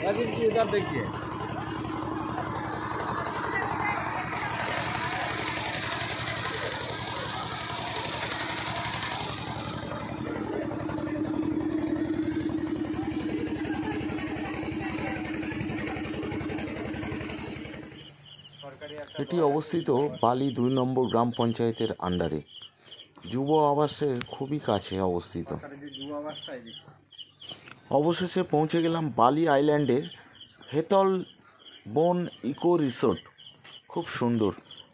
इधर देखिए এটি অবস্থিত বালি ২ নম্বর গ্রাম পঞ্চায়েতের আন্ডারে, যুব আবাসের খুবই কাছে অবস্থিত। অবশেষে পৌঁছে গেলাম বালি আইল্যান্ডের হেতল বন ইকো রিসোর্ট। খুব সুন্দর।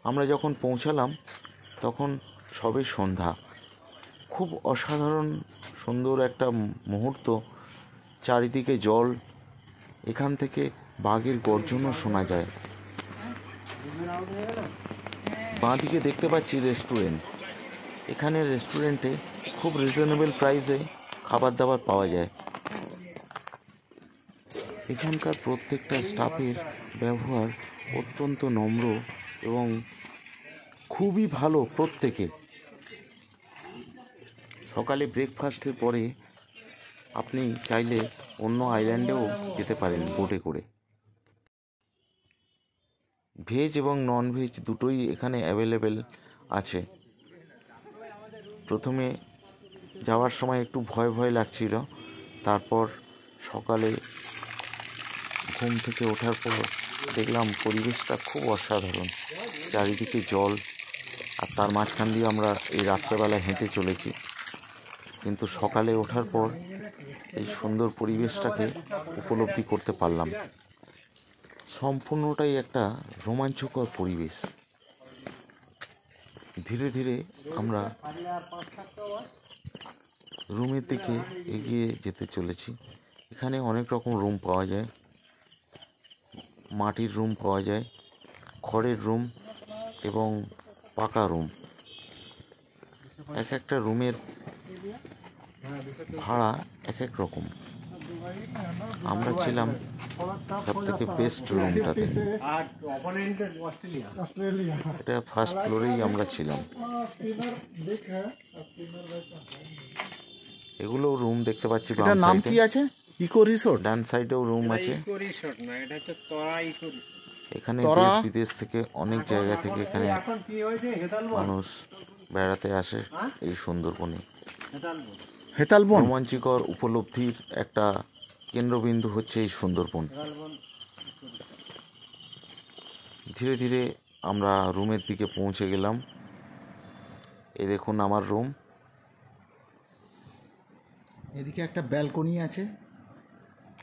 আমরা যখন পৌঁছালাম তখন সবে সন্ধ্যা। খুব অসাধারণ সুন্দর একটা মুহূর্ত। চারিদিকে জল, এখান থেকে বাঘের গর্জনও শোনা যায়। বাঁদিকে দেখতে পাচ্ছি রেস্টুরেন্ট। এখানে রেস্টুরেন্টে খুব রিজনেবল প্রাইসে খাবার দাবার পাওয়া যায়। এখানকার প্রত্যেকটা স্টাফের ব্যবহার অত্যন্ত নম্র এবং খুবই ভালো প্রত্যেকে। সকালে ব্রেকফাস্টের পরে আপনি চাইলে অন্য আইল্যান্ডেও যেতে পারেন বোটে করে। ভেজ এবং নন ভেজ দুটোই এখানে অ্যাভেলেবেল আছে। প্রথমে যাওয়ার সময় একটু ভয় ভয় লাগছিল, তারপর সকালে ঘুম থেকে ওঠার পর দেখলাম পরিবেশটা খুব অসাধারণ। চারিদিকে জল, আর তার মাঝখান দিয়ে আমরা এই রাত্রেবেলায় হেঁটে চলেছি। কিন্তু সকালে ওঠার পর এই সুন্দর পরিবেশটাকে উপলব্ধি করতে পারলাম। সম্পূর্ণটাই একটা রোমাঞ্চকর পরিবেশ। ধীরে ধীরে আমরা রুমের দিকে এগিয়ে যেতে চলেছি। এখানে অনেক রকম রুম পাওয়া যায়। মাটির রুম পাওয়া যায়, খড়ের রুম এবং পাকা রুম। এক একটা রুমের ভাড়া এক এক রকম। আমরা ছিলাম সব থেকে বেস্ট রুমটাতে। এটা ফার্স্ট ফ্লোরেই আমরা ছিলাম। এগুলো রুম দেখতে পাচ্ছি। এটার নাম কি আছে? Eco resort. ডান সাইডেও রুম আছে। ইকো রিসোর্ট না, এটা হচ্ছে তরা ইকো। এখানে দেশ বিদেশ থেকে অনেক জায়গা থেকে এখানে মানুষ বেড়াতে আসে এই সুন্দরবনে। হেতালবন রোমাঞ্চকর উপলব্ধির একটা কেন্দ্রবিন্দু হচ্ছে এই সুন্দরবন। ধীরে ধীরে আমরা রুমের দিকে পৌঁছে গেলাম। এই দেখুন আমার রুম। এদিকে একটা ব্যালকনি আছে,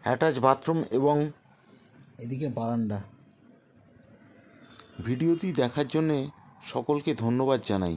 অ্যাটাচ বাথরুম এবং এদিকে বারান্দা। ভিডিওটি দেখার জন্যে সকলকে ধন্যবাদ জানাই।